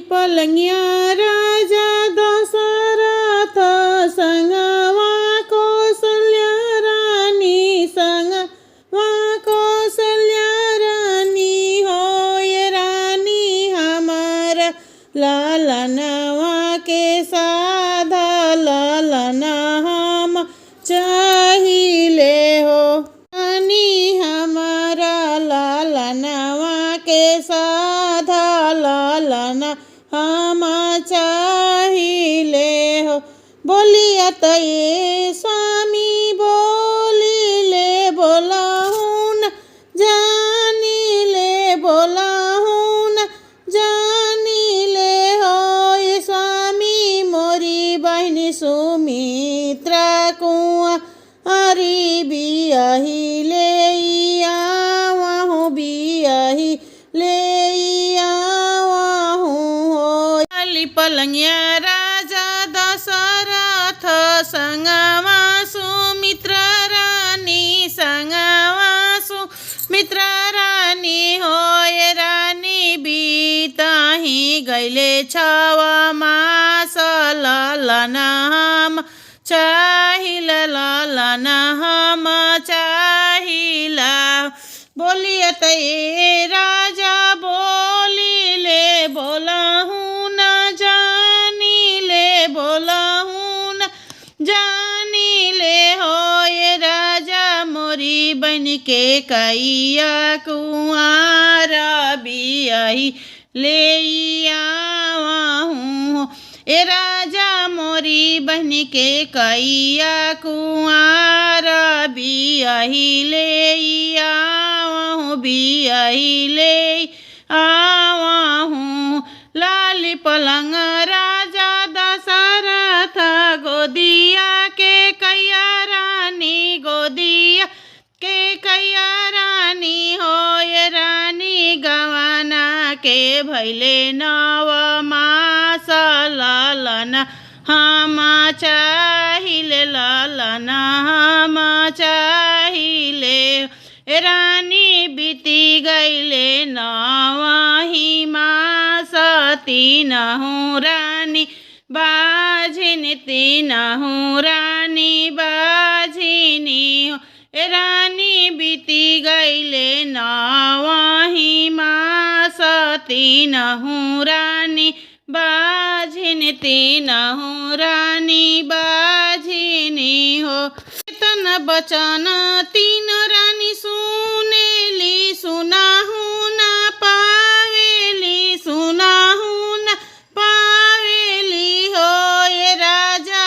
पलंगिया राजा दशरथ संगवा कौशल्या रानी संगवा कौशल्या रानी होय रानी हमारा लालनवा के साधा लालना हम चाहिए हो रानी हमारा लालनवा के साधा लालना हम चाहिए हो। बोलिया ये स्वामी बोलिले बोलाहूँ न जानी ले बोलाहूँ न जानी ले हो ये स्वामी मोरी बहनी सुमित्रा कुआं अरी बियाही ले आवहूँ बियाही ले आवहूँ हो। पलंगिया राजा दशरथ संगवा सुमित्रा रानी संगवा सुमित्रा रानी होय रानी बीताही गैले छवा मास लालना हम चाहिला लालना हम चाहिला। बोलिया ये राजा बोलिले बोलाहूँ न जानी ले बोलाहूँ न जानी ले होय राजा मोरी बन के कैया कुआरा बियाही ले आवहूँ ए राजा मोरी बहन के कैया कुआरा बियाही ले आवहूँ बियाही ले आवहूँ। लाली पलंग राजा दशरथ गोदिया के कैया रानी गोदिया के कैया रानी होय रानी गवाना के भैले नव मास लालना हम चाहिए लालना हम चाहिए रानी बीती गईले नवही मास तीनहु रानी बाझिन तीनहु रानी बाझिनी हो रानी बीती गईले नवही मास तीनहु रानी बाझिन तीनहु रानी बाझिनी हो। तन बचन तीन रानी सुनेली सुनाहू न पावेली सुनाहू न पावेली हो ये राजा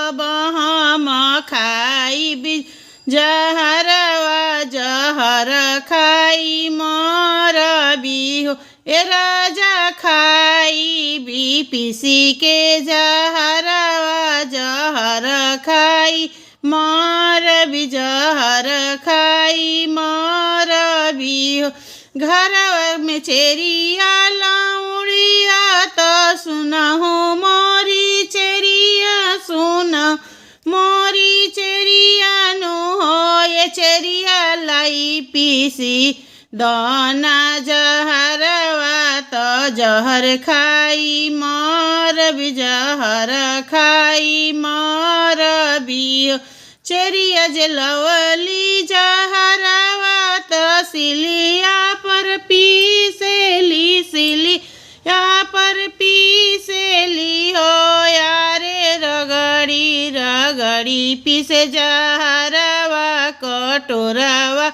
अब हम खाई जहरवा जहर खाई मर भी हो ए राजा खाई भी पीसी के जहरवा जहर खाई मर भी जहर खाई मर भी हो। घर में चेरिया लाउड़िया तो सुनहु मोरी चेरिया सुन मोरी चेरिया नु हो ये चेरिया लाई पीसी दाना जहरवा तो जहर खाई मर भी जहर खाई मर भी हो। चेरिया जलवली जहरवा तो सिलिया पर पीसेली सिलिया पर पीसेली हो यारे रगड़ी रगड़ी पीसे जहरवा कटोरवा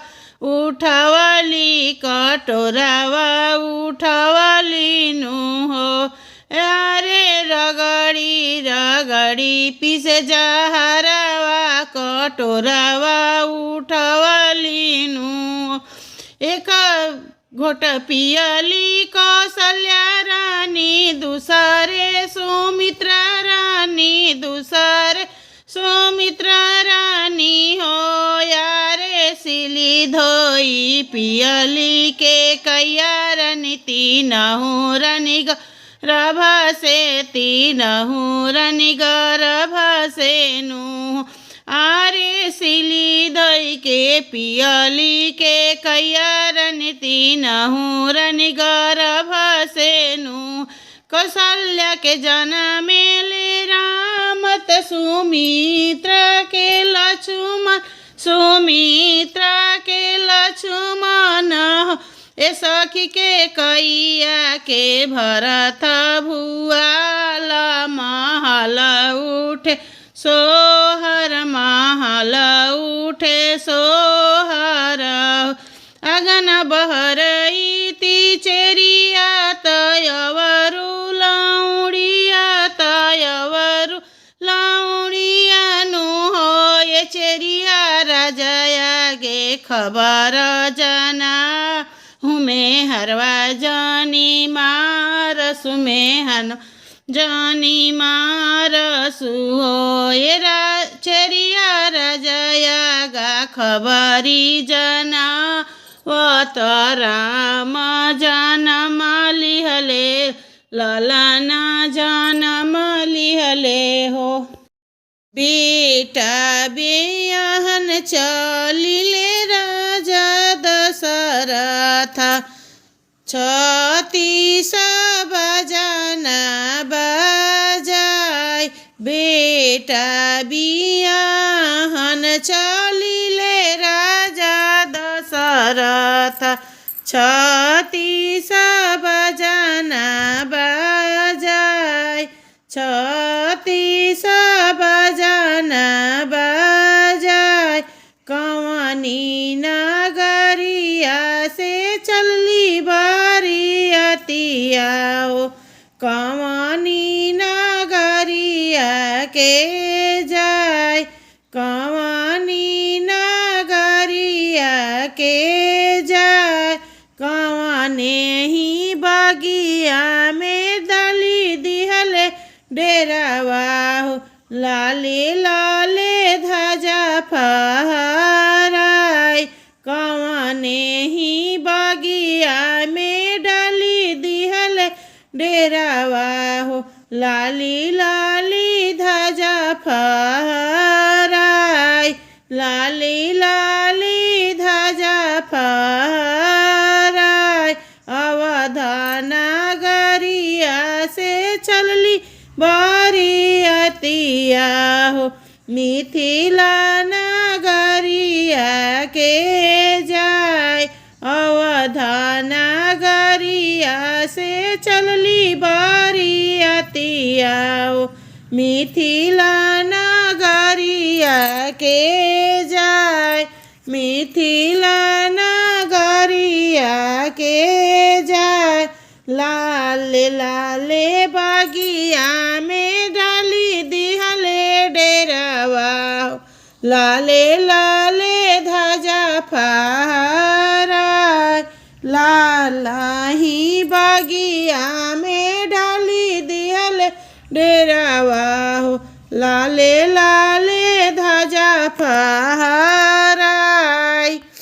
उठवली कटोरवा उठवली नु हो यारे रगड़ी रगड़ी पीसे जहरवा कटोरवा उठवली नु। एक घोट पियली कौशल्या रानी दूसरे सुमित्रा रानी दूसरे सुमित्रा रानी हो यारे सिली धोई पियली के कैया रानी तीनहु रानी गर्भ से तीनहु रानी गर्भ से नु आरे सिली धोई के पियली के कैया रानी तीनहु रानी गर्भ से नु कौशल्या के जनमेले राम त सुमित्रा के लक्ष्मण, सुमित्रा के लक्ष्मण हो। ए सखी के कैया के भरत भुआल महल उठे सोहर, महल उठे सोहर। अगन बहरईती चेरिया तयवरु लौड़िया, तयवरु लौड़िया नु हो। ये चेरिया राजया गे खबर जना हुमे हरवा जानी मारसु में हन जानी मारसु हो। ये चेरिया राजया गा खबरी जना वत राम जनम लिहले, ललना जनम लिहले हो। बेटा बेयहन चलिले राजा दशरथ, छत्तीस बजना बजाय। बेटा बियाहन चलिले राजा दशरथ, छत्तीस बजना बजाय, छत्तीस बजना बजाय। कवनी नगरिया से चलली बरियतिया हो, कवनी नगरिया के जाय, कवनी नगरिया के जाय। कवने ही बगिया में दली दिहले डेरावा हो, लाले लाले ध्वजा फहराय। कवने ही बगिया में डाली दिहले डेरावा हो, लाली लाली ध्वजा फहराय, लाली लाली ध्वजा फहराय। अवध नगरिया से चलली बरियतिया हो, मिथिला नगरिया के जाय। अवध नगरिया से चलली बरियतिया हो, मिथिला नगरिया के जाय, मिथिला नगरिया के जाय। लाले लाले बगिया में डाली दिहले डेरावा हो, लाले लाले ध्वजा फहराय। लाला ही बगिया में डाली दिहले डेरावा हो, लाले लाले ध्वजा फहराय,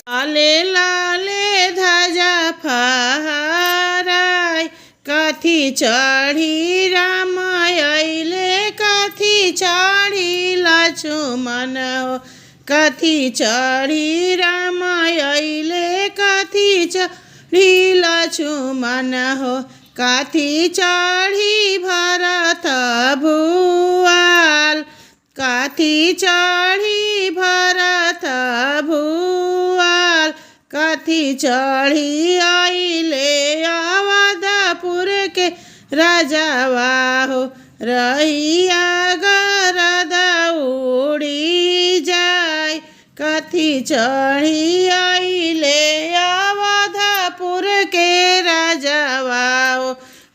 लाले लाले ध्वजा फहराय। कथी चढ़ी राम अइले, कथी चढ़ी लक्ष्मण हो, कथी चढ़ी राम अइले, कथी चढ़ी लक्ष्मण हो। कथी चढ़ी भरत भुआल, कथी चढ़ी भरत भुआल। कथी चढ़ी अइले अवधपुर के राजावा हो, रहिया गरद उड़ी जाय। कथी चढ़ी अइले अवधपुर के राजावा हो,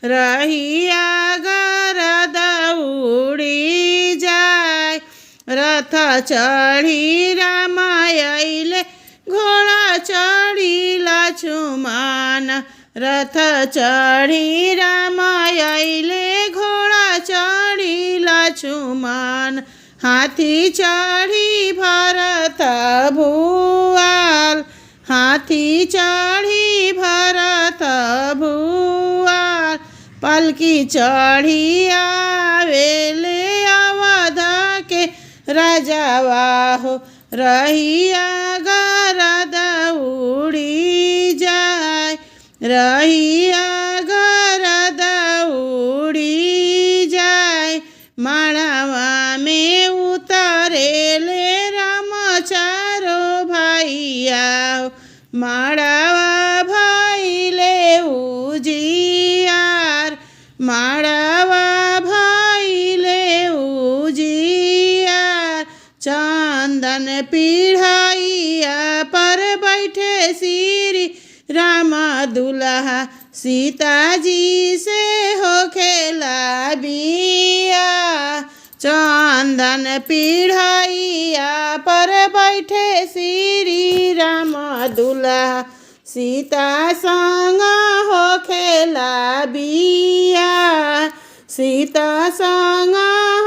रहिया गरद उड़ी जाय। रथ चढ़ी राम अइले, घोड़ा चढ़ी लक्ष्मण, रथ चढ़ी राम अइले, घोड़ा चढ़ी लक्ष्मण। हाथी चढ़ी भरत भुआल, हाथी चढ़ी भरत भुआल। पलकी चढ़ी आवेले अवध के राजावा हो, रहिया गरद उड़ी जाय, रहिया गरद उड़ी माड़ावा में उतारेले राम चारो भाइया हो। माड़ावा भइले उजियार, माड़ावा भइले उजियार। चंदन पीढ़ाइया पर बैठे श्री राम दुल्हा, सीता जी से हो खेला बिया। चंदन पीढ़ाइया पर बैठे श्री राम दुल्हा, सीता संग हो खेला बिया। सीता संग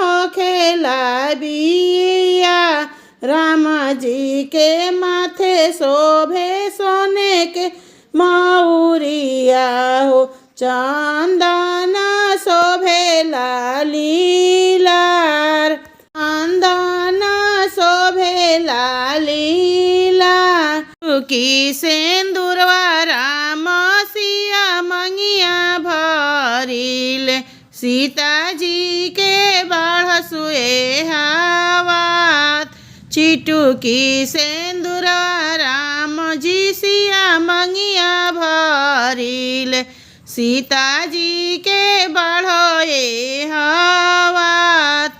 हो खेला बिया। राम जी के माथे शोभे सोने के मौरिया हो। चंदन शोभेला लीलार, चंदन शोभेला लीलार। की सिंदूरवा राम सिया मंगिया भरिले, सीता जी के बाढ़ सुए हावात। चिटुकी सिंदूरवा राम जी सिया मंगिया भरिले, सीता जी के बाढ़ोए हावात।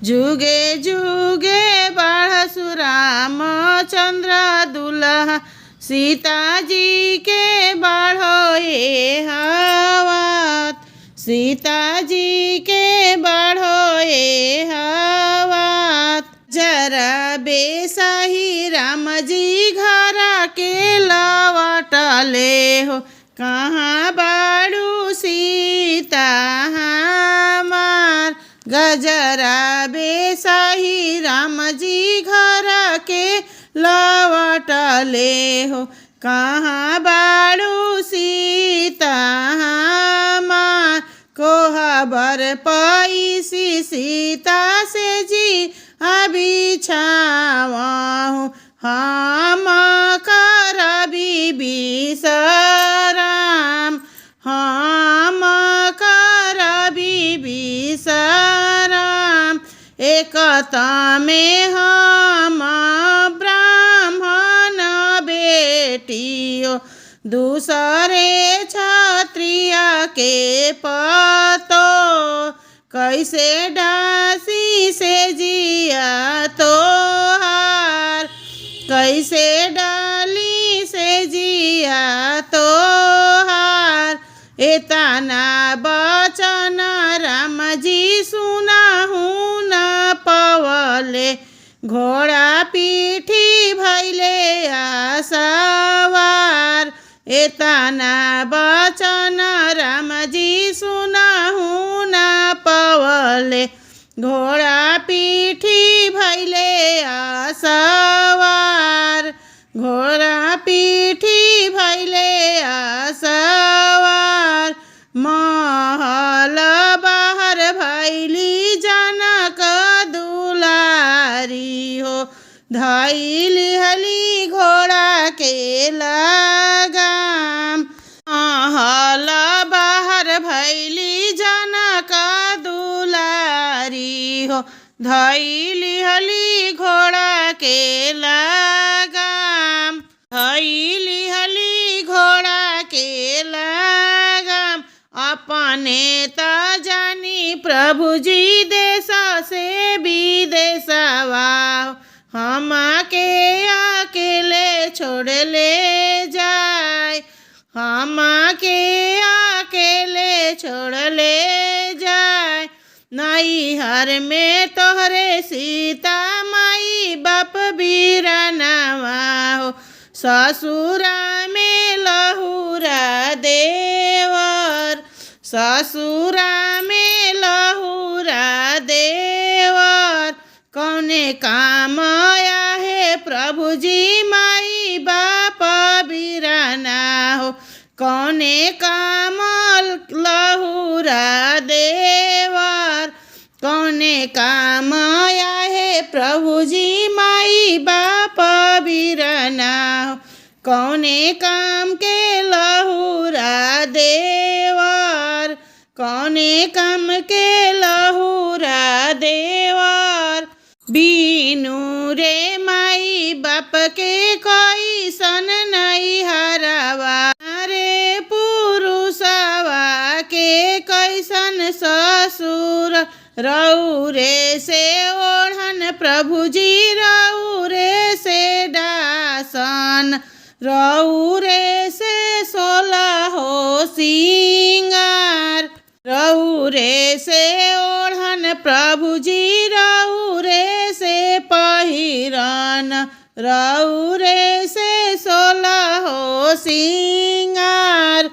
जुगे जुगे बाढ़ सुराम चंद्र दुल्हा, सीता जी के बाढ़ोए हावात। सीता जी के बाढ़ोए हावात। जरा बेसाही राम जी घर के लौटले हो, कहाँ बाड़ू सीता हमार। गजरा बेसाही राम जी घर के लौटले हो, कहाँ बाड़ू सीता हमार। कोहबर पैसी सीता से जी अभी छावहु, हम करबी बिसराम। हम करबी बिसराम। एकत में हम ब्राह्मण बेटियो, दूसरे क्षत्रिय के पतो। कैसे डासी से जिया तोहार, कैसे डाली से जिया तोहार। एतना बचन राम जी सुनाहु न पवले, घोड़ा पीठी भैले आसवार। एतना बचन राम जी सुनाहु न पवले, घोड़ा पीठी भैले आसवार। घोड़ा पीठी भैले आसवार। महल बाहर भैली जनक दुलारी हो, धैली हली घोड़ा के लगाम। महल बाहर भैली जनक दुलारी हो, धैली हली घोड़ा के लगाम। धैली हली घोड़ा के लगाम। अपने त जानी प्रभु जी देश से विदेशवा, हम के अकेले छोड़ ले जाए। हम के अकेले छोड़ ले जाए। नैहर में तोहरे सीता माई बाप बीरानवा हो, ससुरा में लहुरा देवर। ससुरा में लहुरा देवर। कौने काम आया है प्रभु जी माई बाप बीराना हो, कौने काम लहुरा देवर। कौने काम आया है प्रभु जी माई बाप बीराना हो, कौने काम के लहुरा देवर। कौने काम के लहुरा देवर। बीनू रे माई बाप के कैसन नहीं हरावा रे पुरुषवा के कैसन ससुर। रौरे से ओढ़न प्रभुजी रौरे से डासन रौरे से 16 हो सिंगार। रौरे से ओढ़न प्रभुजी रौरे से पहिरन रौरे से 16 हो सिंगार।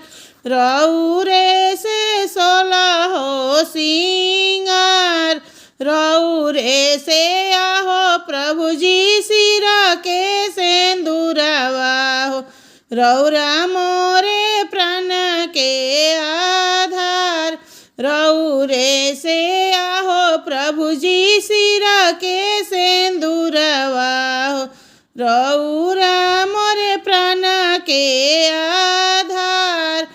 रौरे से 16 हो सिंगार। रौरे से आहो प्रभुजी सिरा के सेंदूरवा हो। रौरा मोरे प्राण के आधार। रौरे से आहो प्रभुजी सिरा के सेंदूरवा हो। रौरा मोरे प्राण के आधार।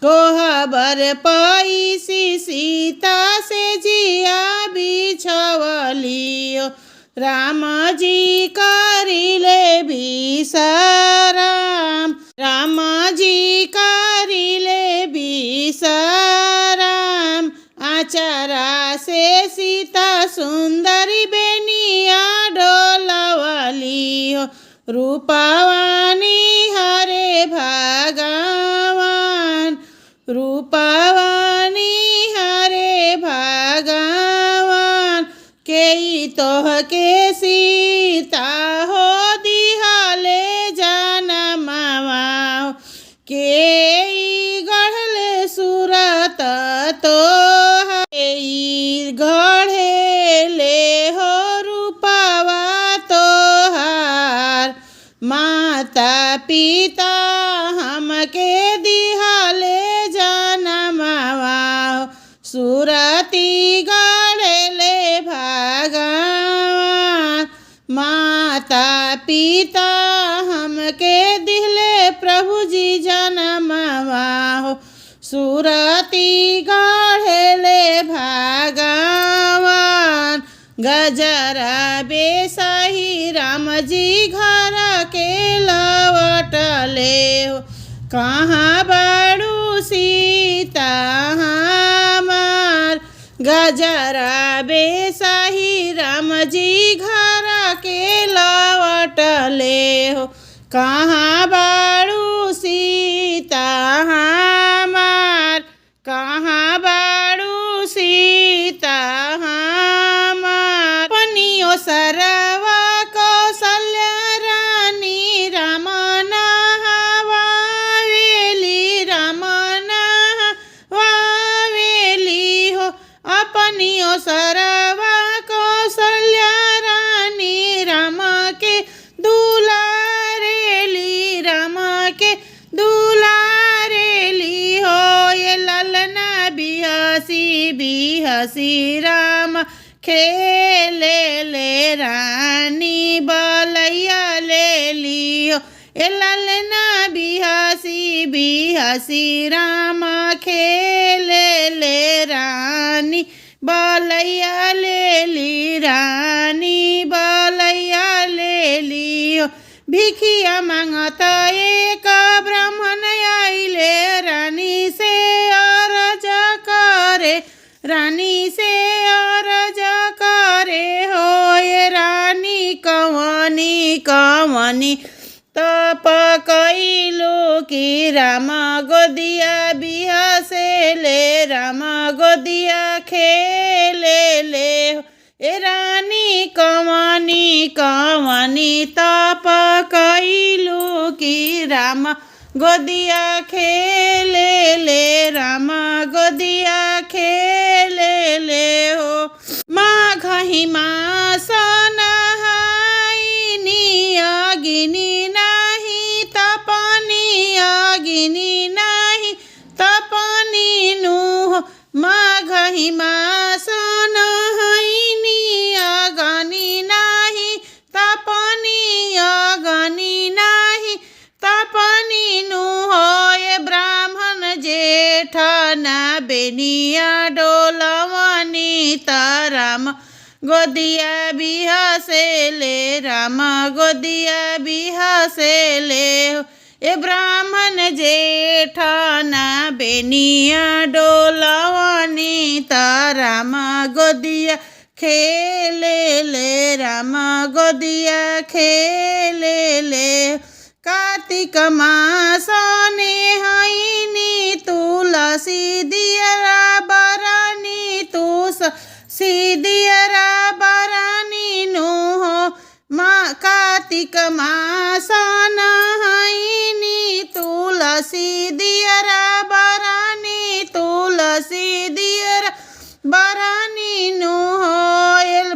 कोहबर पैसी सीता से जिया बिछवलियो। राम जी करिले विश्राम। राम जी करिले विश्राम। आचारा से सीता सुंदरी बेनिया डोलवलियो। रूपवानी हरे भगवान। रूपवानी हरे भगवान। केई तोह के सीता हो दिहले जनमवा। केई गढ़ले सूरत तोहार। केई गढ़ले हो रूपवा तोहार। माता पिता हमके दिहले जनमवा। सुरती गढ़ले भगवान। माता पिता हमके दिहले प्रभुजी जनमवा हो। सुरती गढ़ले भगवान। गजरा बेसही राम जी घर के लवटले हो। कहाँ बड़ू सीता हमार। गजरा बेसही राम जी घर के लवटले हो। कहाँ बड़ू सीता हमार। कहाँ बड़ू सीता हमार। पनियो सरवा कौशल्या रानी रमना वावेली। रमना वावेली हो। अपनियो सरवा कौशल्या रानी राम के दुलारेली। राम के दुलारेली हो। ये ललना बिहसी बिहसी राम खेले ले रानी बलैया ले लियो। ए ललना बिहसी बिहसी राम खेले ले रानी बलैया ले ली। रानी बलैया ले लियो। भिखिया मांगत एक ब्राह्मण आइले रानी से अरज करे। रानी से अरज करे हो। ये रानी कवनी कवनी तप कैलो कि राम गोदिया बिहसे ले। राम गोदिया खेले ले हो। ए रानी कवनी कवनी तप कैलो कि राम गोदिया खेले ले। राम गोदिया खेले ले हो। माघ मास नहाइनी अगिनी नाही तपनी अगिनी नाही तपनी नु हो। माघ मास नहाइनी अगनी नाही तपनी अगनी नाही तपनी नु हो। ये ब्राह्मण जेठ ना बेनिया डोल राम गोदिया बिहसेले राम गोदिया बिहसेले ए ब्राह्मण जेठाना बेनिया डोलावनी राम गोदिया खेलेले राम गोदिया खेलेले कार्तिक मासने हैनी तुलसी दियरा बरानी सिदियरा बरानी नो कार्तिक मासन हैनी तुलसी दियरा बरानी तुलसी दियरा बरानी नो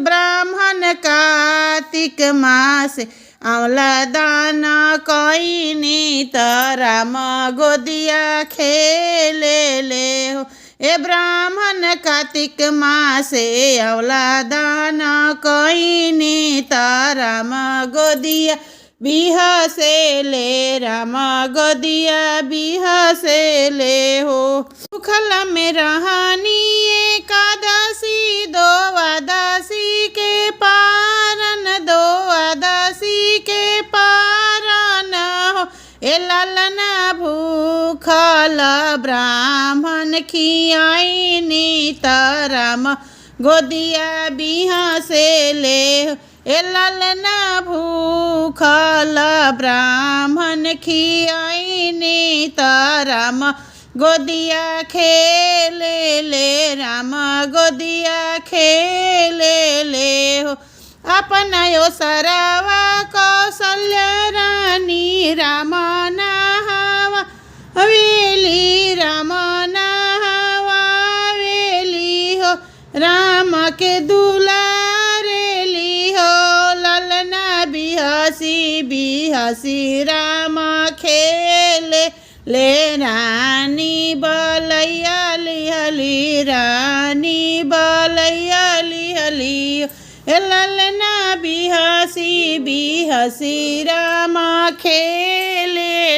ब्राह्मण कार्तिक मास आंवला दाना कोइनी राम गोदिया खेलेले हो ए ब्राह्मण कार्तिक मासे आंवला दाना कोइनी राम गोदिया बिहसेले राम गोदिया बिहसेले हो सुखल में रहनी एकादशी द्वादशी के पारन द्वादशी के पारन हो ए ललना भूखल ब्राह्मण खियाइनी राम गोदिया बिहसेले हो ए ललना भूखल ब्राह्मण खियाइनी राम गोदिया खेलेले राम गोदिया खेलेले हो अपना यो सरवा कौशल्य रानी राम नहावा हवेली राम नहावा हवेली हो राम के दुलारेली हो ललना बिहसी राम खेले ले रानी बलैया लिहली रानी बलैया लिहली ललना बिहसी राम खेले